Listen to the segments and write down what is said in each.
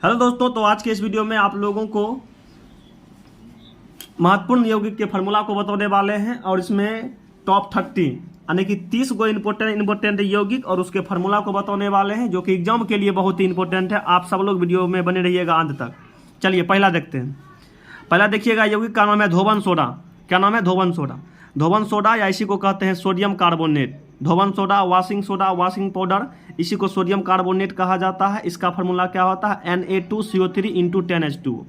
Hello दोस्तों, तो आज के इस वीडियो में आप लोगों को महत्वपूर्ण यौगिक के फार्मूला को बताने वाले हैं और इसमें टॉप 30 यानी कि 30 गो इंपोर्टेंट यौगिक और उसके फार्मूला को बताने वाले हैं जो कि एग्जाम के लिए बहुत ही इंपॉर्टेंट है। आप सब लोग वीडियो में बने रहिएगा अंत तक। चलिए पहला देखते हैं। पहला देखिएगा, यौगिक का नाम है धोवन सोडा। क्या नाम है? धोवन सोडा। धोवन सोडा या इसी को कहते हैं सोडियम कार्बोनेट। धोवन सोडा, वाशिंग पाउडर, इसी को सोडियम कार्बोनेट कहा जाता है। इसका फार्मूला क्या होता है? Na2CO3 into 10H2।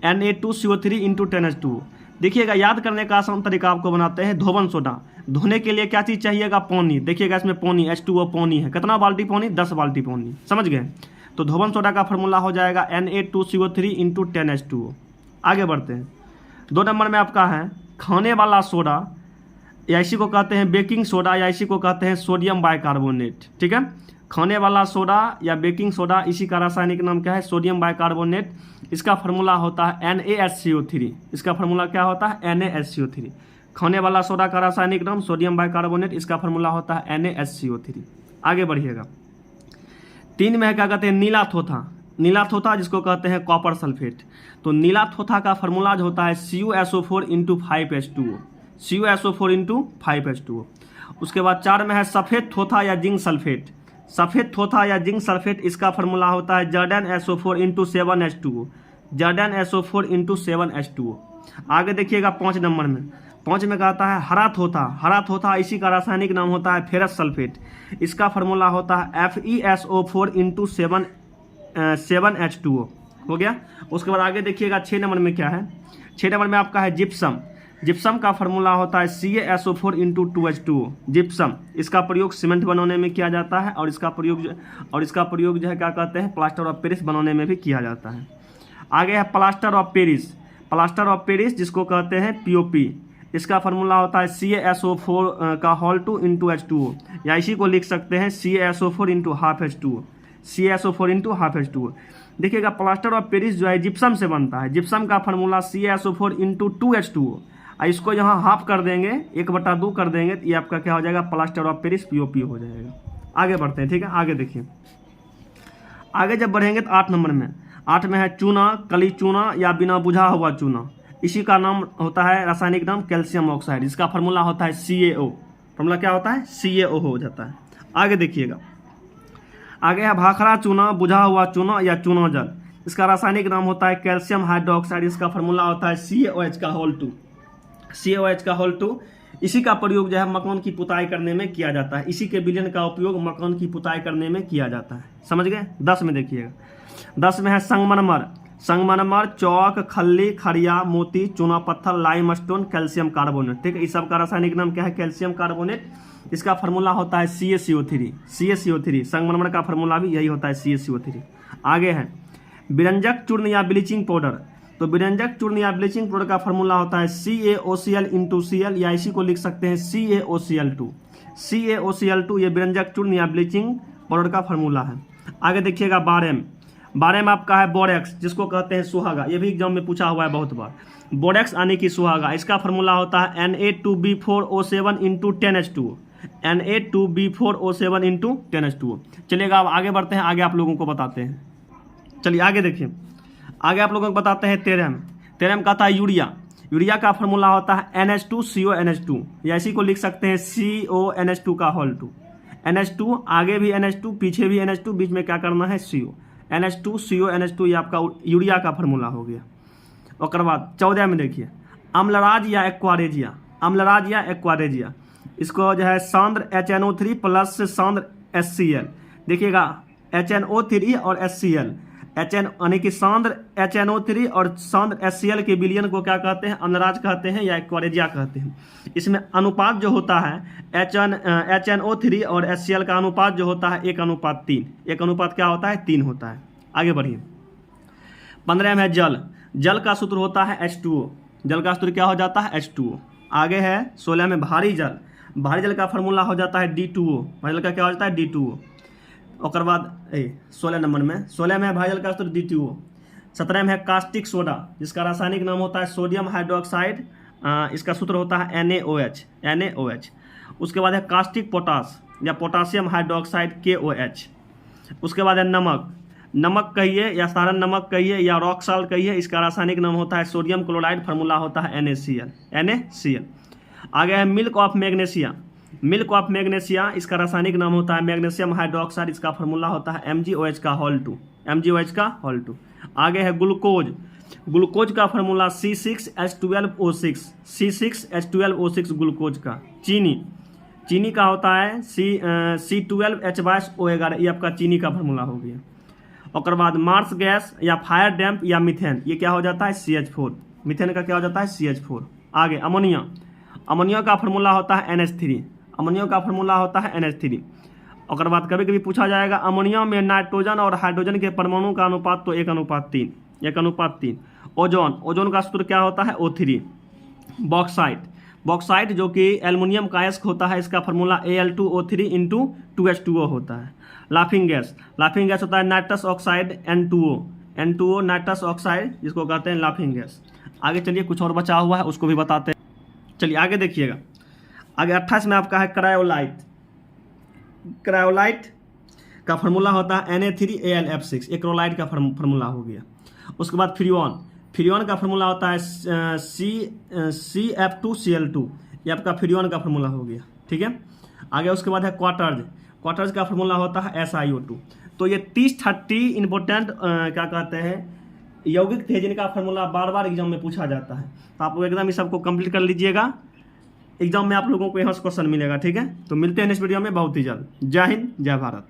Na2CO3 into 10H2। देखिएगा, याद करने का आसान तरीका आपको बनाते हैं। धोवन सोडा धोने के लिए क्या चीज़ चाहिएगा? पानी। देखिएगा इसमें पानी, H2O पानी है। कितना बाल्टी पानी? 10 बाल्टी पानी। समझ गए? तो धोवन सोडा का फार्मूला हो जाएगा Na2CO3 इंटू 10H2। आगे बढ़ते हैं। 2 नंबर में आपका है खाने वाला सोडा, या इसी को कहते हैं बेकिंग सोडा, या इसी को कहते हैं सोडियम बाइकार्बोनेट। ठीक है, खाने वाला सोडा या बेकिंग सोडा, इसी का रासायनिक नाम क्या है? Sodium bicarbonate. इसका फार्मूला होता है NaSCO3। इसका फार्मूला क्या होता है? NaSCO3। खाने वाला सोडा का रासायनिक नाम सोडियम बाइकार्बोनेट, इसका फार्मूला होता है NaSCO3। आगे बढ़िएगा। 3 में क्या कहते हैं? नीला थोथा। नीला थोथा जिसको कहते हैं कॉपर सल्फेट। तो नीला थोथा का फार्मूला जो होता है CuSO4 into 5H2O। CuSO4 into 5H2O। उसके बाद 4 में है सफ़ेद थोथा या जिंक सल्फेट। सफ़ेद थोथा या जिंक सल्फेट, इसका फार्मूला होता है ZnSO4 into 7H2O। ZnSO4 into 7H2O। आगे देखिएगा 5 नंबर में। 5 में कहता है हरा थोथा। हरा थोथा, इसी का रासायनिक नाम होता है फेरस सल्फेट। इसका फार्मूला होता है FeSO4 इंटू 7H2O। हो गया। उसके बाद आगे देखिएगा 6 नंबर में क्या है? 6 नंबर में आपका है जिप्सम। जिप्सम का फार्मूला होता है CaSO4 इंटू 2H2O। जिप्सम, इसका प्रयोग सीमेंट बनाने में किया जाता है और इसका प्रयोग जो है क्या कहते हैं? प्लास्टर ऑफ पेरिस बनाने में भी किया जाता है। आगे है plaster of Paris. Plaster of Paris जिसको कहते हैं POP। इसका फार्मूला होता है CaSO4 का होल 2 इंटू H2O, या इसी को लिख सकते हैं CaSO4 into half H2O। CaSO4 into half H2O। देखिएगा, प्लास्टर ऑफ पेरिस जो है जिप्सम से बनता है। जिप्सम का फार्मूला CaSO4 इंटू 2H2O। इसको यहाँ हाफ कर देंगे, 1/2 कर देंगे, तो ये आपका क्या हो जाएगा? प्लास्टर ऑफ पेरिस POP हो जाएगा। आगे बढ़ते हैं। ठीक है, आगे देखिए। आगे जब बढ़ेंगे तो 8 नंबर में। 8 में है चूना, कली चूना या बिना बुझा हुआ चूना। इसी का नाम होता है रासायनिक नाम कैल्शियम ऑक्साइड। इसका फार्मूला होता है CaO। फार्मूला क्या होता है? CaO हो जाता है। आगे देखिएगा, आगे है भाखड़ा चूना, बुझा हुआ चूना या चूना जल। इसका रासायनिक नाम होता है कैल्शियम हाइड्रोक्साइड। इसका फार्मूला होता है CaOH का होल 2। CaOH का होल 2। इसी का प्रयोग जो है मकान की पुताई करने में किया जाता है। इसी के विलयन का उपयोग मकान की पुताई करने में किया जाता है। समझ गए? 10 में देखिएगा। 10 में है संगमरमर। संगमरमर, चौक, खल्ली, खड़िया, मोती, चूना पत्थर, लाइम स्टोन, कैल्शियम कार्बोनेट। ठीक है, इस सब का रासायनिक नाम क्या है? Calcium carbonate. इसका फार्मूला होता है CaCO3। CaCO3 संगमरमर का फार्मूला भी यही होता है, CaCO3। आगे है विरंजक चूर्ण या ब्लीचिंग पाउडर। तो विरंजक चूर्ण या ब्लीचिंग पाउडर का फार्मूला होता है CaOCl इंटू Cl, या इसी को लिख सकते हैं CaOCl2। CaOCl2 ये विरंजक चूर्ण या ब्लीचिंग पाउडर का फार्मूला है। आगे देखिएगा 12M। 12M आपका है बोरेक्स, जिसको कहते हैं सुहागा। ये भी एग्जाम में पूछा हुआ है बहुत बार। बोरेक्स आने की सुहागा, इसका फार्मूला होता है Na2B4O7 into 10H2O। Na2B4O7 into 10H2O। चलिएगा, अब आगे बढ़ते हैं। आगे आप लोगों को बताते हैं। चलिए आगे देखिए। आगे आप लोगों को बताते हैं 13M। 13M का था यूरिया। यूरिया का फार्मूला होता है NH2CONH2, या इसी को लिख सकते हैं CONH2 का होल 2। NH2, आगे भी NH2, पीछे भी NH2, बीच में क्या करना है? CO। NH2CONH2 ये आपका यूरिया का फार्मूला हो गया। और बाद 14 में देखिए अम्लराज या एक्वारेजिया। अम्लराज या एक्वारेजिया, इसको जो है सांद्र HNO3 प्लस सांद्र HCl। देखिएगा HNO3 और HCl, यानी कि सांद्र HNO3 और सांद्र HCl के विलयन को क्या कहते हैं? अम्लराज कहते हैं या एक्वारेजिया कहते हैं। इसमें अनुपात जो होता है HNO3 और HCl का अनुपात जो होता है 1:3। 1:3 क्या होता है? 3 होता है। आगे बढ़िए। 15 में है जल। जल का सूत्र होता है H2O। जल का सूत्र क्या हो जाता है? H2O। आगे है 16 में भारी जल। भारी जल का फार्मूला हो जाता है D2O। भारी जल का क्या हो जाता है? D2O। और बाद 16 नंबर में 16 में है भारी जल का सूत्र D2O। 17 में है कास्टिक सोडा, जिसका रासायनिक नाम होता है सोडियम हाइड्रोक्साइड। इसका सूत्र होता है NaOH। उसके बाद है कास्टिक पोटास या पोटासियम हाइड्रोक्साइड KOH। उसके बाद है नमक। नमक कहिए या साधारण नमक कहिए या रॉक साल्ट कहिए, इसका रासायनिक नाम होता है सोडियम क्लोराइड, फार्मूला होता है NaCl। आगे है milk of magnesia. Milk of magnesia, इसका रासायनिक नाम होता है मैग्नीशियम हाइड्रोक्साइड, इसका फार्मूला होता है MgOH का होल 2। आगे है ग्लूकोज। ग्लूकोज का फार्मूला C6H12O6, C6H12O6 ग्लूकोज का। चीनी का होता है C12H22O11, ये आपका चीनी का फार्मूला हो गया। और बाद मार्स गैस या फायर डैम्प या मीथेन, ये क्या हो जाता है CH4। मीथेन का क्या हो जाता है CH4। आगे अमोनिया। अमोनिया का फार्मूला होता है NH3। अमोनिया का फार्मूला होता है NH3। और बाद कभी कभी पूछा जाएगा अमोनिया में नाइट्रोजन और हाइड्रोजन के परमाणु का अनुपात तो 1:3। ओजोन का सूत्र क्या होता है O3। बॉक्साइट जो कि एल्युमिनियम का अयस्क होता है, इसका फार्मूला Al2O3 × 2H2O होता है। लाफिंग गैस होता है nitrous oxide N2O nitrous oxide, जिसको कहते हैं लाफिंग गैस। आगे चलिए कुछ और बचा हुआ है उसको भी बताते हैं। चलिए आगे देखिएगा। आगे 28 में आपका है क्रायोलाइट। क्रायोलाइट का फार्मूला होता है Na3Alf6, ये क्रोलाइट का फार्मूला हो गया। उसके बाद फ्रियोन का फार्मूला होता है CF2Cl2, ये आपका फ्रियोन का फार्मूला हो गया, ठीक है। आगे उसके बाद है क्वार्टर्ज का फार्मूला होता है SiO2। तो ये 30 इंपॉर्टेंट क्या कहते हैं यौगिक थे जिनका फार्मूला बार बार एग्जाम में पूछा जाता है। तो आप लोग एकदम इस सबको कंप्लीट कर लीजिएगा, एग्जाम में आप लोगों को यहाँ से क्वेश्चन मिलेगा, ठीक है। तो मिलते हैं नेक्स्ट वीडियो में बहुत ही जल्द। जय हिंद, जय भारत।